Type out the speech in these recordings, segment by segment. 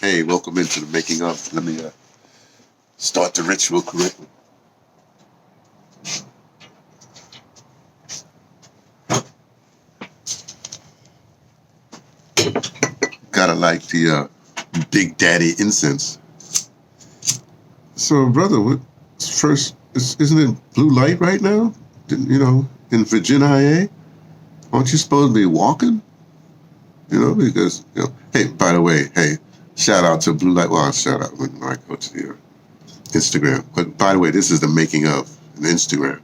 Hey, welcome into the making of. Let me start the ritual correctly. Gotta like the Big Daddy incense. So, brother, what first? Isn't it blue light right now? You know, in Virginia, IA? Aren't you supposed to be walking? You know, because Hey, by the way, hey, shout out to Blue Light. Well, shout out when I go to the Instagram. But by the way, this is the making of an Instagram,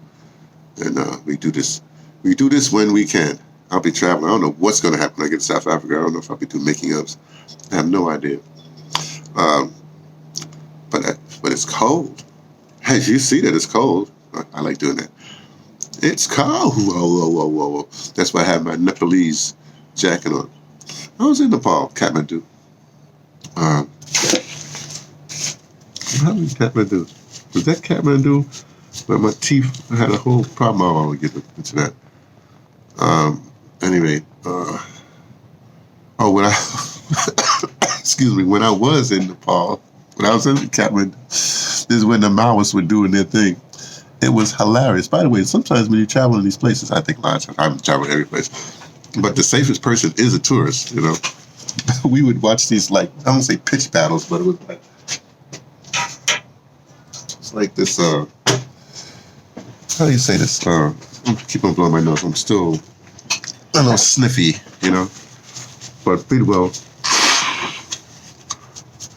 and we do this. We do this when we can. I'll be traveling. I don't know what's going to happen when I get to South Africa. I don't know if I'll be doing making ofs. I have no idea. But it's cold. Hey, you see that it's cold. I like doing that. It's cold. Whoa. That's why I have my Nepalese jacket on. I was in Nepal, Kathmandu. How was Kathmandu? Was that Kathmandu? Where my teeth, I had a whole problem. I don't want to get into that. Anyway, when I, excuse me, when I was in Nepal, when I was in Kathmandu, this is when the Maoists were doing their thing. It was hilarious. By the way, sometimes when you travel in these places, I think a lot of times, I haven't traveled every place, but the safest person is a tourist, you know. We would watch these, like, I don't say pitch battles, but it was like, it's like this, how do you say this? Keep on blowing my nose. I'm still a little sniffy, you know. But pretty well,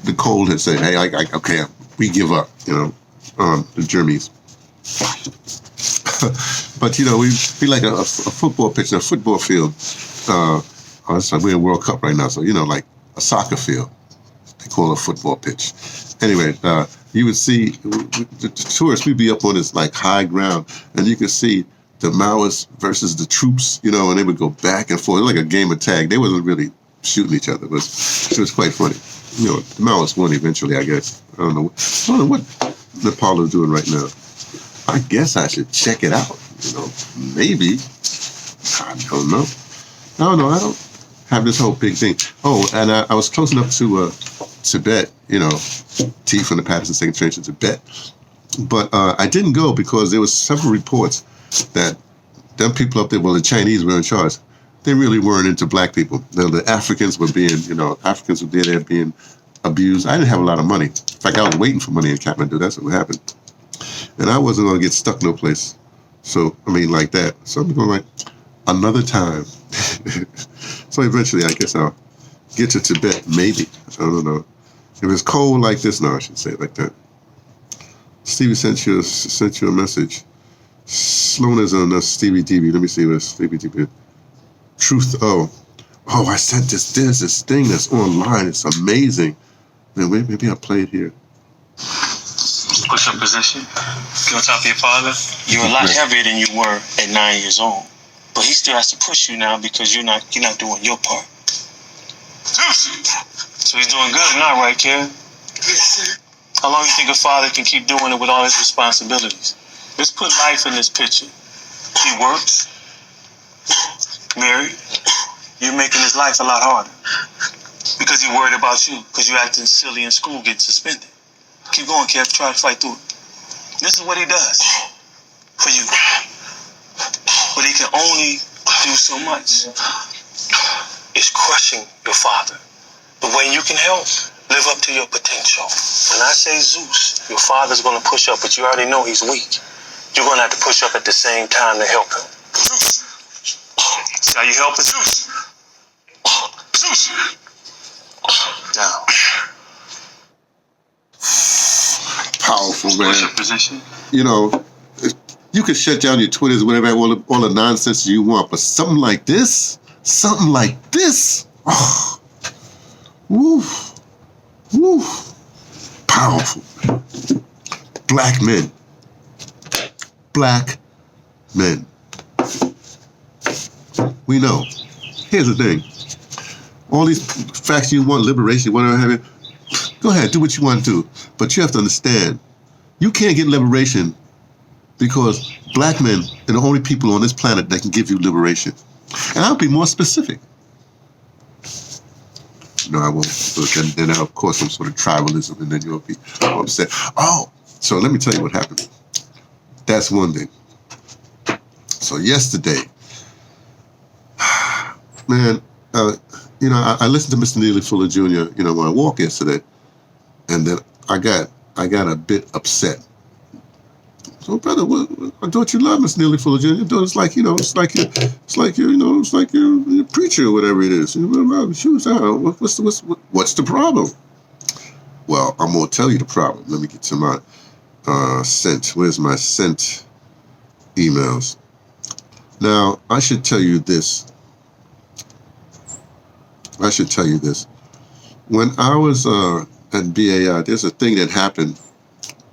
the cold had said, hey, okay, we give up, you know, the Germans. But, you know, we like a football pitch, a football field. It's like we're in World Cup right now, so, you know, like a soccer field. They call it a football pitch. Anyway, you would see, the tourists, we'd be up on this, like, high ground, and you could see the Maoists versus the troops, you know, and they would go back and forth. It was like a game of tag. They wasn't really shooting each other, but it was quite funny. You know, the Maoists won eventually, I guess. I don't know what Nepal is doing right now. I guess I should check it out. You know, maybe. I don't know. I don't have this whole big thing. Oh, and I was close enough to Tibet, you know, T from the Patterson Second Train to Tibet. But I didn't go because there was several reports that them people up there, well, the Chinese were in charge. They really weren't into black people. The Africans were being, you know, Africans were there being abused. I didn't have a lot of money. In fact, I was waiting for money in Kathmandu. That's what happened. And I wasn't going to get stuck no place. So, I mean, like that. So I'm going like, another time. So eventually, I guess I'll get to Tibet, maybe. I don't know. If it's cold like this, no, I should say it like that. Stevie sent you a message. Sloan is on Stevie TV. Let me see what Stevie TV. Truth. Oh, I sent this. There's this thing that's online. It's amazing. Man, wait, maybe I'll play it here. Push-up position. Get on top of your father. You're a lot heavier than you were at 9 years old, but he still has to push you now because you're not doing your part. So he's doing good now, right, Karen? Yes, sir. How long do you think a father can keep doing it with all his responsibilities? Let's put life in this picture. He works, married. You're making his life a lot harder because he's worried about you because you're acting silly in school, getting suspended. Keep going, Kev. Try to fight through it. This is what he does for you. But he can only do so much. It's crushing your father. The way you can help, live up to your potential. When I say Zeus, your father's going to push up, but you already know he's weak. You're going to have to push up at the same time to help him. Zeus! See how you helping? Zeus! Zeus! Down. Powerful, man. Push-up position. You know, you can shut down your Twitters, whatever, all the nonsense you want, but something like this, oh, woof, powerful. Black men. We know. Here's the thing. All these facts you want, liberation, whatever have you, go ahead, do what you want to do. But you have to understand, you can't get liberation because black men are the only people on this planet that can give you liberation. And I'll be more specific. you know, I won't. So then of course, some sort of tribalism, and then you'll be upset. Oh, so let me tell you what happened. That's one thing. So yesterday, man, you know, I listened to Mr. Neely Fuller Jr., you know, when I walked yesterday, and then I got a bit upset. So, brother, don't you love Mr. Neely Fuller Jr.? It's like, you know, it's like you're a preacher or whatever it is. What's the problem? Well, I'm gonna tell you the problem. Let me get to my sent. Where's my sent emails? Now, I should tell you this. When I was at BAI, there's a thing that happened.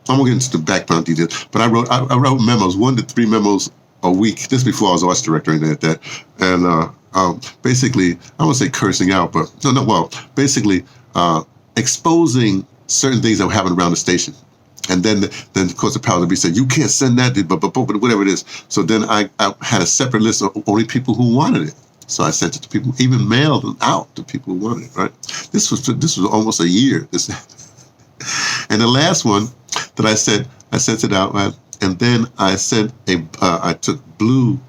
I'm gonna get into the background details, but I wrote memos, 1 to 3 memos a week. This before I was arts director and that. And basically, I won't say cursing out, but basically exposing certain things that were happening around the station. And then of course the powers that be said, you can't send that, but whatever it is. So then I had a separate list of only people who wanted it. So I sent it to people, even mailed them out to people who wanted it, right? This was almost a year. And the last one that I sent it out, right? And then I sent I took blue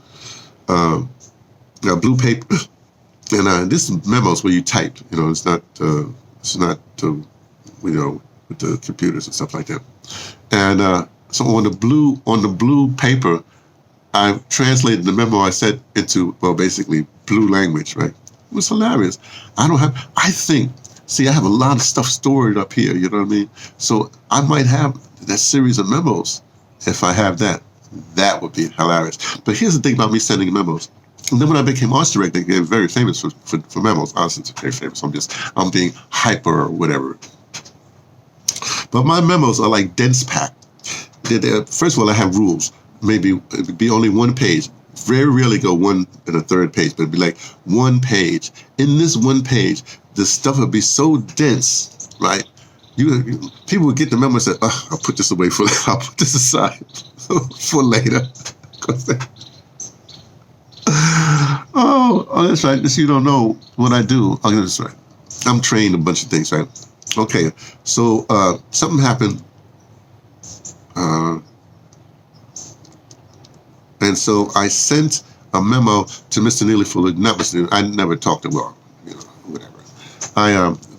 paper, and this is memos where you type, you know, it's not you know, with the computers and stuff like that. And so on the blue paper, I translated the memo I sent into, well, basically blue language, right? It was hilarious. I have a lot of stuff stored up here, you know what I mean? So I might have that series of memos. If I have that, that would be hilarious. But here's the thing about me sending memos. And then when I became arts director, they were very famous for memos. I wasn't very famous. I'm being hyper or whatever. But my memos are like dense packed. First of all, I have rules. Maybe it'd be only 1 page. Very rarely go 1 and a third page, but it'd be like 1 page. In this 1 page, the stuff would be so dense, right? People would get the memo and say, oh, I'll put this away I'll put this aside for later. Oh, that's right. This, you don't know what I do. Oh, that's right. I'm trained a bunch of things, right? Okay, so something happened. And so I sent a memo to Mr. Neely Fuller. Not Mr. Neely, I never talked to, well, you know, whatever.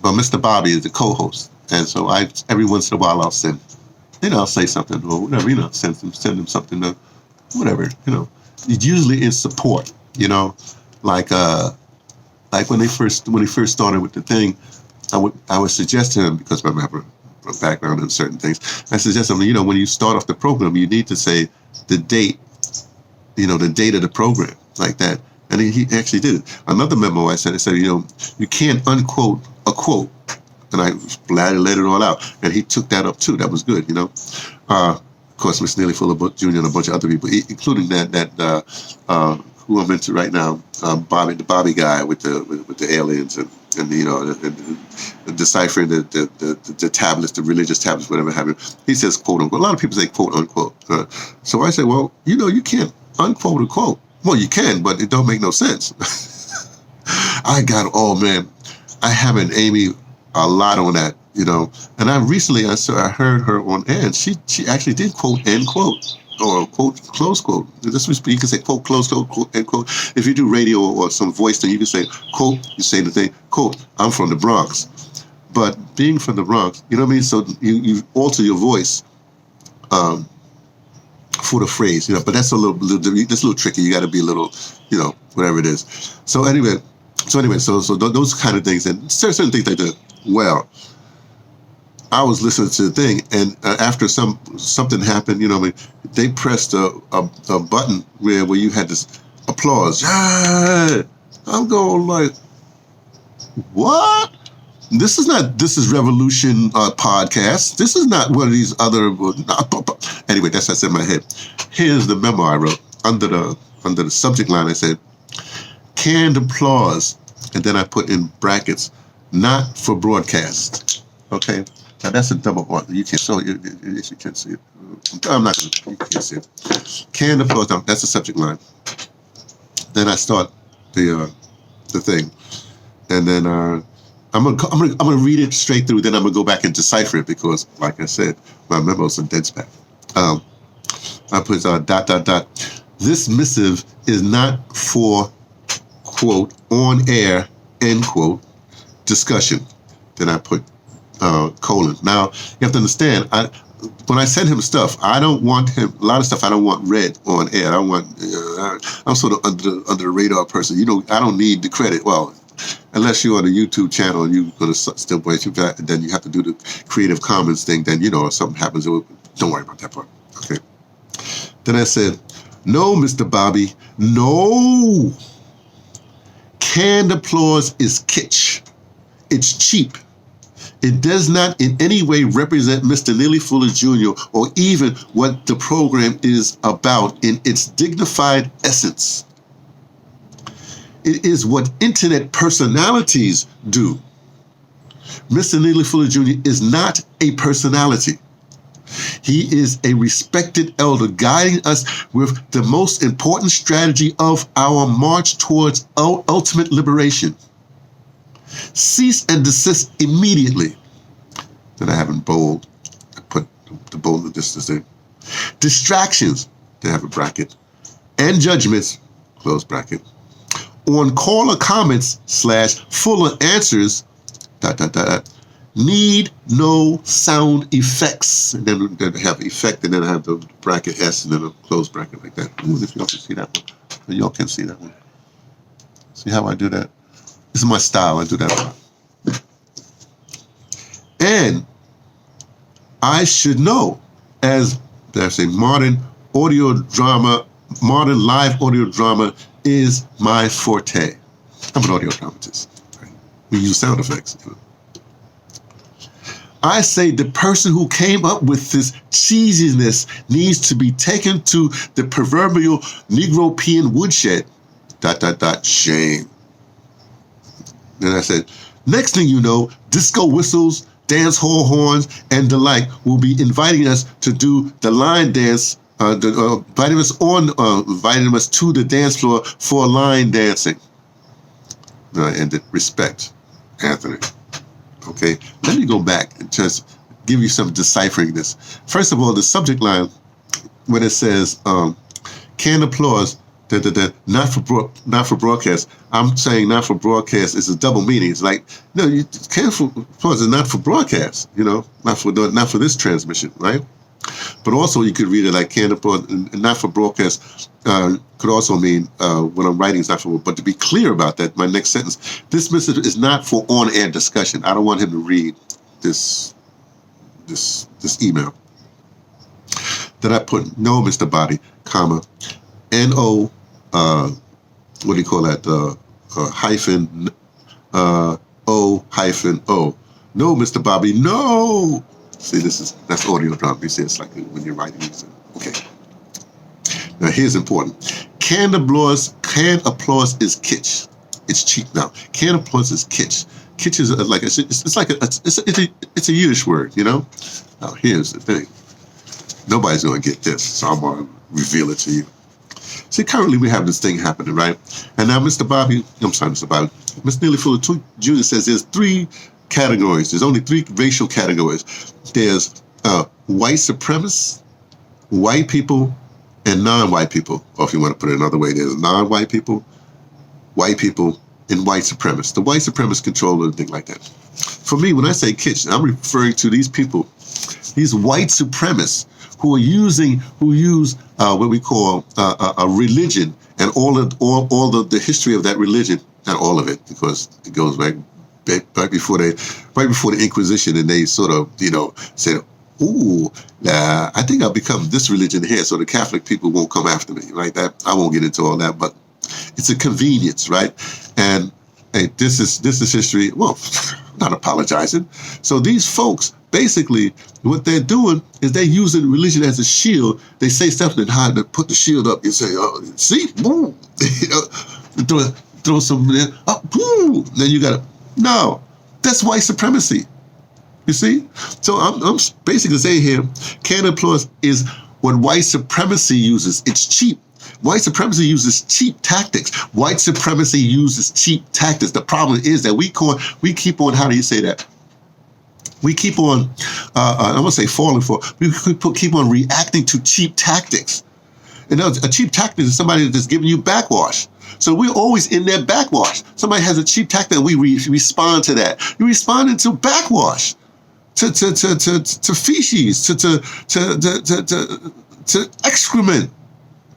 But Mr. Bobby is the co-host. And so every once in a while I'll send, you know, I'll say something or whatever, you know, send them something to whatever, you know. It's usually in support, you know, like when he first started with the thing, I would suggest to him, because I have a background in certain things, I suggest to him, you know, when you start off the program, you need to say the date, you know, the date of the program, like that. And he actually did it. Another memo I said, you know, you can't unquote a quote. And I laid it all out. And he took that up too. That was good, you know. Of course, Mr. Neely Fuller Jr. and a bunch of other people, including that who I'm into right now, the Bobby guy with the aliens and you know, the deciphering the tablets, the religious tablets, whatever have you. He says quote unquote. A lot of people say quote unquote. So I say, well, you know, you can't unquote a quote. Well, you can, but it don't make no sense. I haven't Amy a lot on that, you know. And I heard her on air, and she actually did quote end quote or quote close quote. You can say quote close quote end quote. If you do radio or some voice thing, you can say quote. You say the thing quote. I'm from the Bronx, but being from the Bronx, you know what I mean. So you alter your voice for the phrase, you know. But that's a little tricky. You got to be a little, you know, whatever it is. So anyway, so those kind of things, and certain things they do. Well, I was listening to the thing, and after something happened, you know, I mean, they pressed a button where you had this applause. Yeah! I'm going like, what? This is Revolution podcast. This is not one of these other. Anyway, that's what I said in my head. Here's the memo I wrote under the subject line. I said, canned applause, and then I put in brackets, not for broadcast. Okay, now that's a double R. You can't. So you can't see it. I'm not gonna. You can't see it. Canned applause. Now that's the subject line. Then I start the thing, and then I'm gonna read it straight through. Then I'm gonna go back and decipher it because, like I said, my memo's a dead spec. I put ... This missive is not for quote on air end quote discussion. Then I put colon. Now you have to understand. When I send him stuff, I don't want him. A lot of stuff I don't want read on air. I don't want. I'm sort of under the radar person. I don't need the credit. Well, unless you're on a YouTube channel and you're going to still voice you that, then you have to do the Creative Commons thing. Then if something happens, don't worry about that part. Okay. Then I said, no, Mr. Bobby, no. Canned applause is kitsch. It's cheap. It does not in any way represent Mr. Neely Fuller Jr. or even what the program is about in its dignified essence. It is what internet personalities do. Mr. Neely Fuller Jr. is not a personality. He is a respected elder guiding us with the most important strategy of our march towards ultimate liberation. Cease and desist immediately. Then I have in bold. I put the bold of this thing. Distractions, they have a bracket, and judgments, close bracket. On caller comments / Fuller answers, ... need no sound effects. And then I have effect, and then I have the bracket S, and then a close bracket like that. Ooh, if y'all can see that one. Y'all can see that one. See how I do that? This is my style. I do that a lot. And I should know, as there's a modern live audio drama is my forte. I'm an audio dramatist. Right? We use sound effects. I say the person who came up with this cheesiness needs to be taken to the proverbial Negro-pean woodshed. ... Shame. Then I said, next thing you know, disco whistles, dance hall horns, and the like will be inviting us to do the line dance, inviting us to the dance floor for line dancing. And respect, Anthony. Okay, let me go back and just give you some deciphering this. First of all, the subject line, when it says canned applause, not for broadcast. I'm saying not for broadcast is a double meaning. It's like, no, canned applause is not for broadcast. Not for this transmission, right? But also you could read it like canned applause, not for broadcast. Could also mean when I'm writing it's not for. But to be clear about that, my next sentence: this message is not for on-air discussion. I don't want him to read this email. Then I put no, Mr. Body, comma, N-O, what do you call that? Hyphen, O hyphen O. No, Mr. Bobby, no. See, that's audio drama. You see, it's like when you're writing music. Okay. Now, here's important. Canned applause is kitsch. It's cheap now. Canned applause is kitsch. Kitsch is like it's a Yiddish word, Now, here's the thing. Nobody's going to get this, so I'm going to reveal it to you. See, currently we have this thing happening, right? And now Mr. Neely Fuller Jr. says there's 3 categories. There's only 3 racial categories. There's white supremacists, white people, and non-white people. Or if you want to put it another way, there's non-white people, and white supremacists. The white supremacists control everything like that. For me, when I say kitsch, I'm referring to these people, these white supremacists who use what we call a religion and all the history of that religion, not all of it, because it goes back right before the Inquisition, and they sort of said, "Ooh, I think I'll become this religion here, so the Catholic people won't come after me." Right? That I won't get into all that, but it's a convenience, right? And hey, this is history. Well, I'm not apologizing. So these folks, basically, what they're doing is they're using religion as a shield. They say stuff and hide to put the shield up. You say, "Oh, see, boom," throw some there. Oh, boom. Then you got to. No, that's white supremacy. You see? So I'm basically saying here, canned applause is what white supremacy uses. It's cheap. White supremacy uses cheap tactics. White supremacy uses cheap tactics. The problem is that we keep on, how do you say that? We keep on, I'm going to say falling for, we keep on reacting to cheap tactics. And a cheap tactic is somebody that's giving you backwash. So we're always in their backwash. Somebody has a cheap tactic and we respond to that. You're responding to backwash, to feces, to excrement.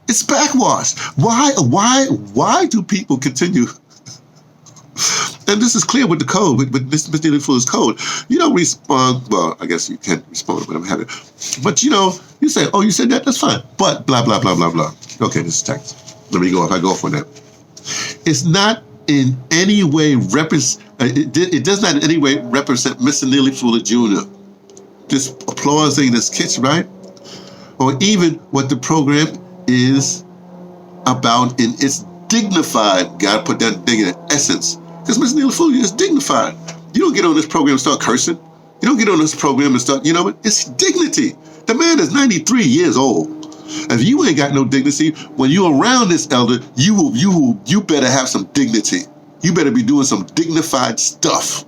It's backwash. Why do people continue? And this is clear with the code, with Mr. Neely Fuller's code. You don't respond, well, I guess you can't respond, but I'm having. But you say, oh, you said that, that's fine. But blah, blah, blah, blah, blah. Okay, this is text. Let me go, if I go off on that. It's not in any way it does not in any way represent Mr. Neely Fuller Jr. Just applauding this kitchen, right? Or even what the program is about in its dignified, gotta put that thing in essence. Because Mr. Neely Fuller is dignified. You don't get on this program and start cursing. You don't get on this program and start, you know what? It's dignity. The man is 93 years old. If you ain't got no dignity, when you're around this elder, you better have some dignity. You better be doing some dignified stuff.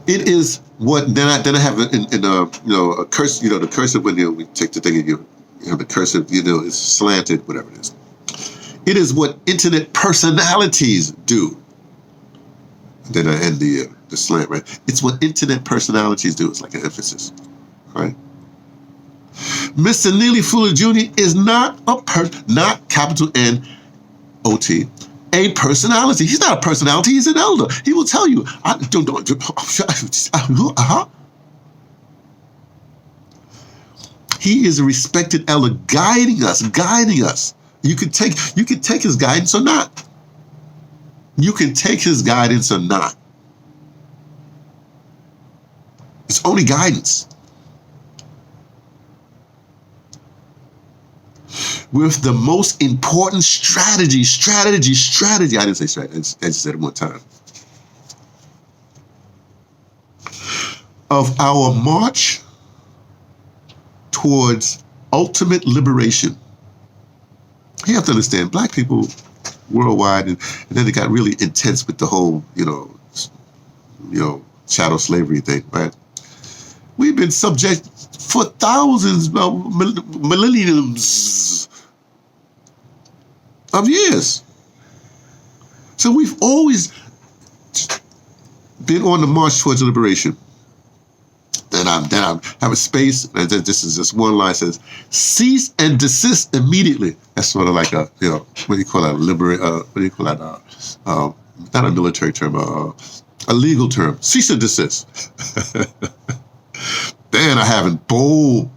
It is what then I have in a curse, the cursive when we take the thing and you have the cursive, it's slanted, whatever it is. It is what internet personalities do. Then I end the slant, right? It's what internet personalities do. It's like an emphasis, right? Mr. Neely Fuller Jr. is not not capital N-O-T, a personality. He's not a personality. He's an elder. He will tell you. He is a respected elder, guiding us. You can take his guidance or not. You can take his guidance or not. It's only guidance. With the most important strategy. I didn't say strategy. I just said it one time. Of our march towards ultimate liberation. You have to understand, black people worldwide, and then it got really intense with the whole, chattel slavery thing, right? We've been subject for thousands, millenniums of years. So we've always been on the march towards liberation. Then I have a space, and then this is just one line says, cease and desist immediately. That's sort of like what do you call that? Not a military term, a legal term. Cease and desist. Then I have in bold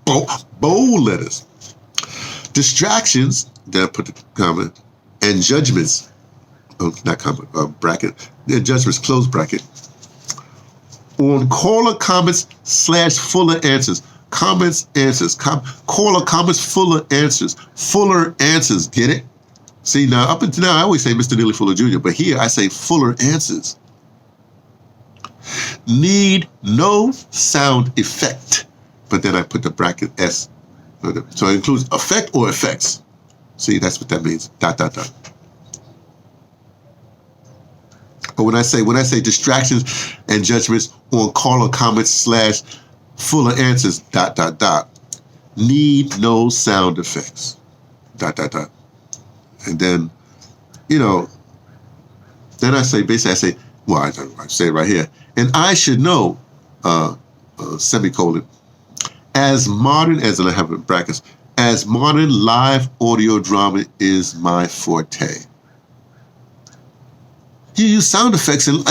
letters. Distractions, then I put the comment, and judgments, not comment, bracket, and judgments, close bracket, on caller comments / Fuller answers. Comments, answers. Caller comments, Fuller answers. Fuller answers. Get it? See, now, up until now, I always say Mr. Neely Fuller Jr., but here I say Fuller answers. Need no sound effect. But then I put the bracket S. So it includes effect or effects. See, that's what that means. ... But when I say distractions and judgments on caller comments / Fuller answers ... need no sound effects ... And then, then I say well, I say it right here. And I should know, semicolon, as modern as, and I have it in brackets, as modern live audio drama is my forte. You use sound effects in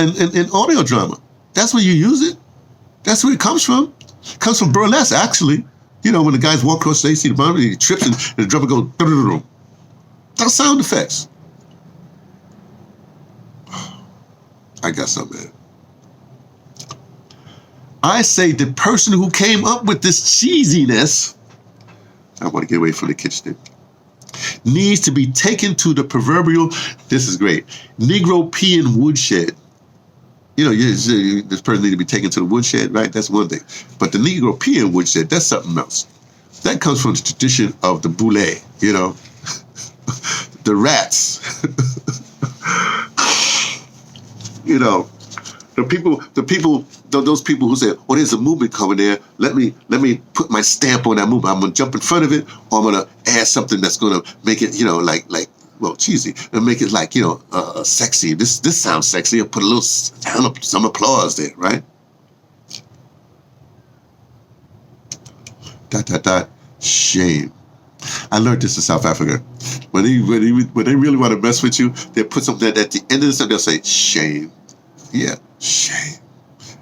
audio drama. That's where you use it. That's where it comes from. It comes from burlesque, actually. When the guys walk across the stage, see the drummer, he trips and the drummer goes, that's sound effects. I got something, man. I say the person who came up with this cheesiness, I want to get away from the kitchen, needs to be taken to the proverbial, this is great, Negro peeing woodshed this person need to be taken to the woodshed, right? That's one thing. But the Negropean woodshed, that's something else. That comes from the tradition of the boule, the rats. Those people who say, "Oh, there's a movement coming there. Let me put my stamp on that movement. I'm gonna jump in front of it, or I'm gonna add something that's gonna make it, cheesy, and make it sexy. This sounds sexy. I'll put a little some applause there, right? ... Shame. I learned this in South Africa. When they really want to mess with you, they put something at the end of the sentence. They'll say shame. Yeah, shame.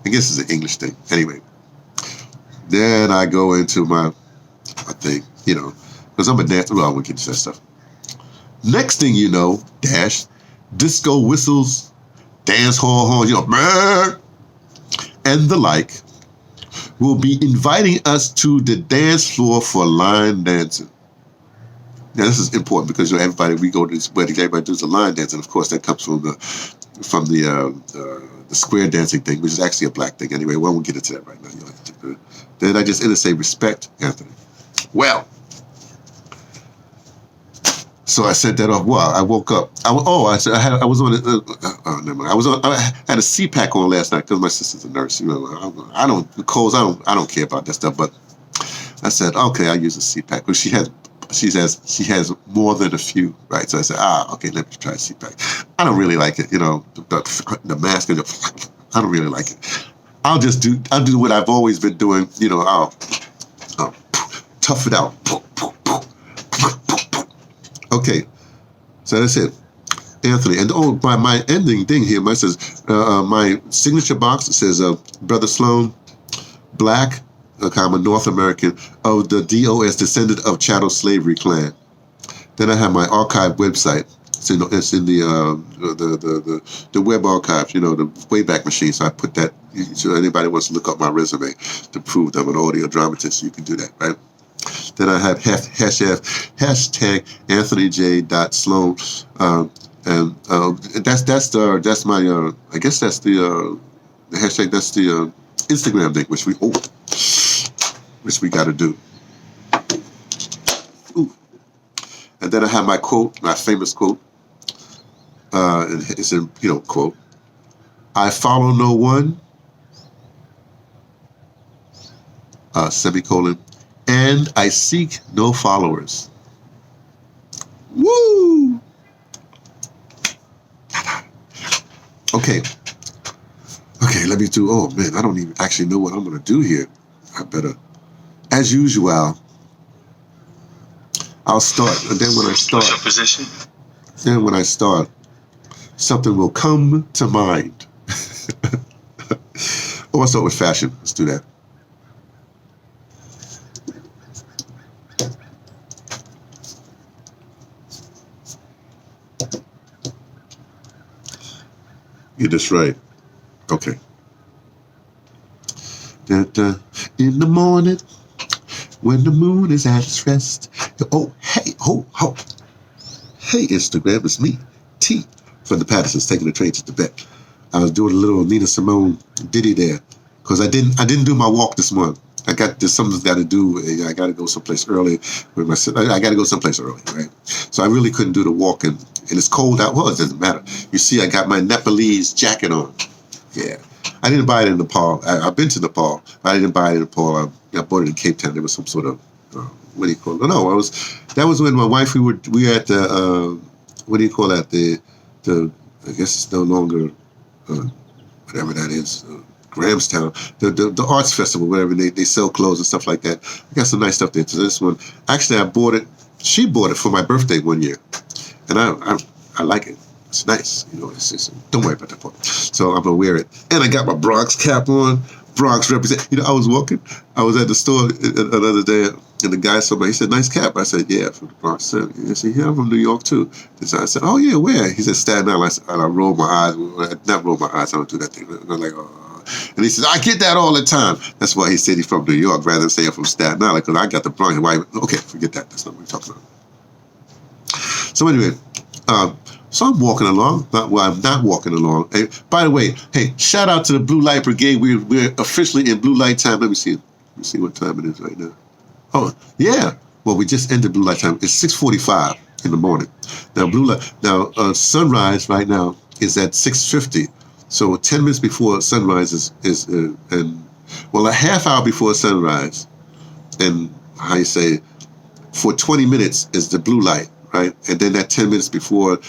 I guess it's an English thing. Anyway, then I go into my thing, because I'm a dancer. Well, I won't get into that stuff. Next thing you know, disco whistles, dance hall horns, and the like, will be inviting us to the dance floor for line dancing. Now, this is important because we go to these weddings, everybody does a line dance, and of course that comes from the square dancing thing, which is actually a black thing. Anyway, we won't get into that right now. Then I just say respect, Anthony. Well, so I said that off. Well, I woke up. I was on. Never mind. I had a CPAC on last night because my sister's a nurse. I don't care about that stuff. But I said, okay, I use a CPAC because she has more than a few, right? So I said, okay, let me try CPAC. I don't really like it, the mask. I don't really like it. I'll do what I've always been doing. I'll tough it out. Okay, so that's it, Anthony. And my ending thing here, my signature box says, Brother Sloan, Black. I'm a North American of the DOS, descendant of chattel slavery clan. Then I have my archive website. It's in the web archive, the Wayback Machine. So I put that. So anybody wants to look up my resume to prove that I'm an audio dramatist, you can do that, right? Then I have hashtag AnthonyJ.Sloan, and that's my I guess that's the hashtag. That's the Instagram thing, which we got to do. Ooh. And then I have my quote, my famous quote. And it's a quote. I follow no one. Semicolon. And I seek no followers. Woo! Okay, let me do, oh man, I don't even actually know what I'm going to do here. I better, as usual, I'll start. And then when I start, something will come to mind. I'll start with fashion. Let's do that. Get this right. Okay. In the morning, when the moon is at its rest. Oh, hey, ho. Hey, Instagram, it's me, T, from the Pattersons, taking the train to Tibet. I was doing a little Nina Simone ditty there because I didn't do my walk this morning. There's something I've got to do. I got to go someplace early with my sister. I got to go someplace early, right? So I really couldn't do the walk, and it's cold out. Well, it doesn't matter. You see, I got my Nepalese jacket on. Yeah. I didn't buy it in Nepal. I've been to Nepal. I didn't buy it in Nepal. I bought it in Cape Town. There was some sort of, what do you call it? No, that was when my wife, we were at the, what do you call that? The I guess it's no longer, whatever that is, Grahamstown, the arts festival, whatever, they sell clothes and stuff like that. I got some nice stuff there. So this one, actually I bought it, she bought it for my birthday one year. And I like it. It's nice, don't worry about that part. So I'm gonna wear it, and I got my Bronx cap on. Bronx represent. I was at the store another day, and the guy saw me. He said, "Nice cap." I said, "Yeah, from the Bronx." He said, "Yeah, I'm from New York too." So I said, "Oh yeah, where?" He said, "Staten Island." I rolled my eyes. Not roll my eyes. I don't do that thing. I'm like, oh. And he said, "I get that all the time." That's why he said he's from New York rather than say I'm from Staten Island, because I got the Bronx. Okay, forget that. That's not what we're talking about. So anyway. So I'm walking along. I'm not walking along. Hey, by the way, hey, shout out to the Blue Light Brigade. We're officially in blue light time. Let me see what time it is right now. Oh, yeah. Well, we just ended blue light time. It's 6:45 in the morning. Now, sunrise right now is at 6:50. So 10 minutes before sunrise a half hour before sunrise, and how you say, for 20 minutes is the blue light, right? And then that 10 minutes before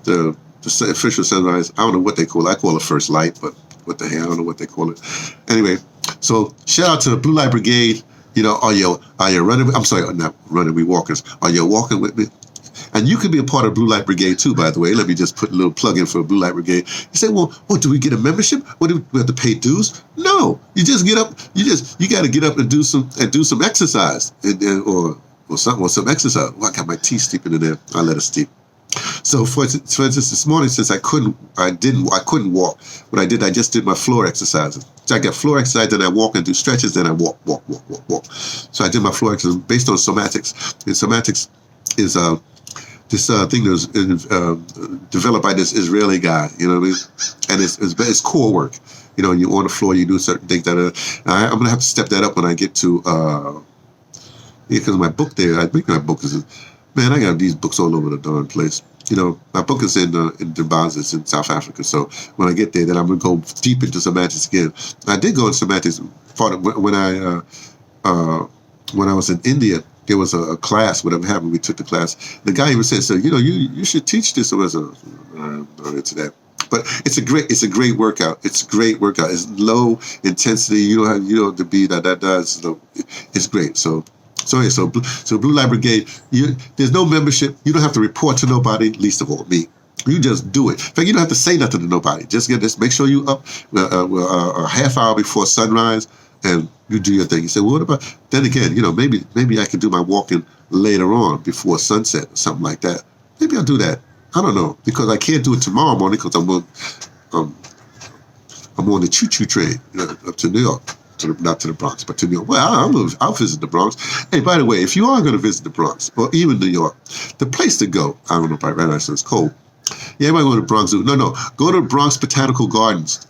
the official sunrise, I don't know what they call it. I call it first light, but what the hell? I don't know what they call it. Anyway, so shout out to the Blue Light Brigade. Are you running? I'm sorry, not running. We walkers. Are you walking with me? And you can be a part of Blue Light Brigade too, by the way. Let me just put a little plug in for Blue Light Brigade. You say, well, do we get a membership? What do we have to pay dues? No, you just get up. You got to get up and do some exercise or some exercise. Well, I got my tea steeping in there. I let it steep. So for instance, this morning, since I couldn't walk. What I did, I just did my floor exercises. So I get floor exercise, then I walk and do stretches, then I walk. So I did my floor exercise based on somatics. And somatics is this thing that was developed by this Israeli guy. You know what I mean? And it's core work. You're on the floor, you do certain things that I'm gonna have to step that up when I get to because my book there. I think my book is. Man, I got these books all over the darn place. My book is in Durban, it's in South Africa. So when I get there, then I'm going to go deep into semantics again. I did go into semantics when I was in India. There was a class, whatever happened, we took the class. The guy even said, so, you should teach this. I was not into that. But it's a great workout. It's a great workout. It's low intensity. You don't have to be that. It's great. So Blue Light Brigade, there's no membership. You don't have to report to nobody, least of all me. You just do it. In fact, you don't have to say nothing to nobody. Just get this. Make sure you up a half hour before sunrise, and you do your thing. You say, well, what about? Then again, maybe I could do my walking later on before sunset or something like that. Maybe I'll do that. I don't know, because I can't do it tomorrow morning because I'm on the choo-choo train up to New York. Not to the Bronx, but to New York. Well, I'll visit the Bronx. Hey, by the way, if you are going to visit the Bronx or even New York, the place to go, I don't know if I read it, it's cold. Yeah, everybody go to the Bronx Zoo. No, go to Bronx Botanical Gardens.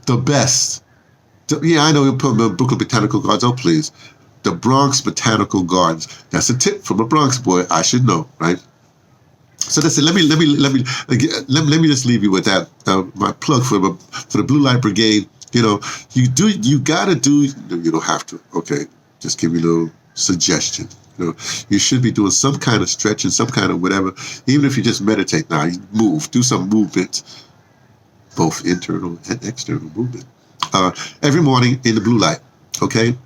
The best. I know you put the Brooklyn Botanical Gardens. Oh, please. The Bronx Botanical Gardens. That's a tip from a Bronx boy. I should know, right? So that's it. Let me just leave you with that. My plug for the Blue Light Brigade. You gotta do. You don't have to. Okay, just give me a little suggestion. You should be doing some kind of stretching, some kind of whatever. Even if you just meditate now, you move, do some movement, both internal and external movement. Every morning in the blue light. Okay, and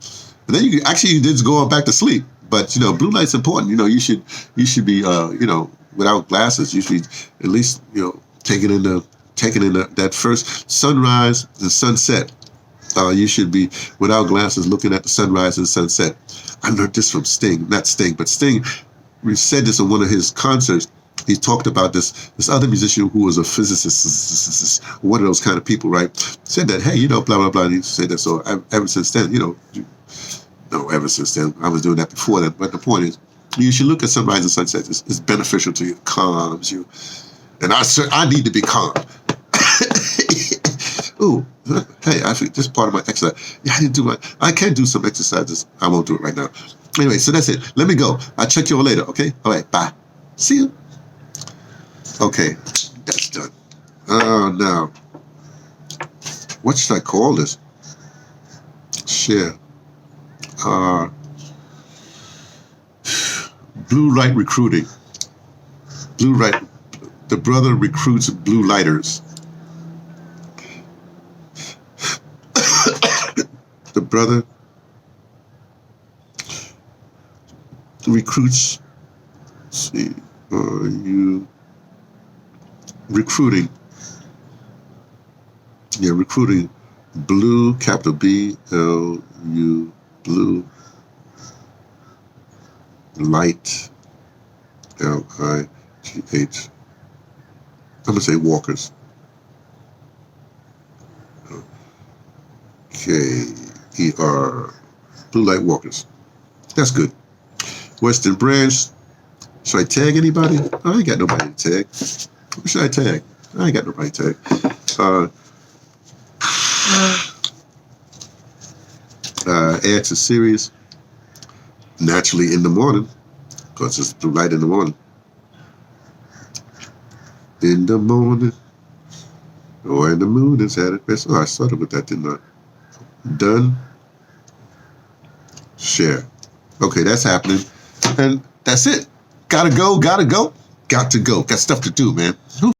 then you just go on back to sleep. But blue light's important. You should be without glasses. You should be at least taking in that first sunrise and sunset. You should be without glasses looking at the sunrise and sunset. I learned this from Sting, not Sting, but Sting. We said this on one of his concerts. He talked about this other musician who was a physicist, one of those kind of people, right? Said that, hey, blah, blah, blah. And he said that. So ever since then, ever since then, I was doing that before that. But the point is, you should look at sunrise and sunset. It's beneficial to you, calms you. And I need to be calm. Ooh, hey, I think this part of my exercise. Yeah, I can do some exercises. I won't do it right now. Anyway, so that's it. Let me go. I'll check you all later, okay? All right, bye. See you. Okay, that's done. Now, what should I call this? Share. Blue Light Recruiting. Blue Light. The brother recruits blue lighters. The brother recruits. Let's see, you recruiting? Yeah, recruiting blue, capital B-L-U, blue light, L-I-G-H. I'm going to say walkers. K-E-R. Blue light walkers. That's good. Western Branch, Should I tag anybody? I ain't got nobody to tag. Who should I tag? I ain't got nobody to tag. Add to series naturally in the morning, because it's the light in the morning. In the morning, or in the moon is at its best. Oh, I started with that, didn't I? Done. Share. Okay, that's happening. And that's it. Gotta go. Got to go. Got stuff to do, man.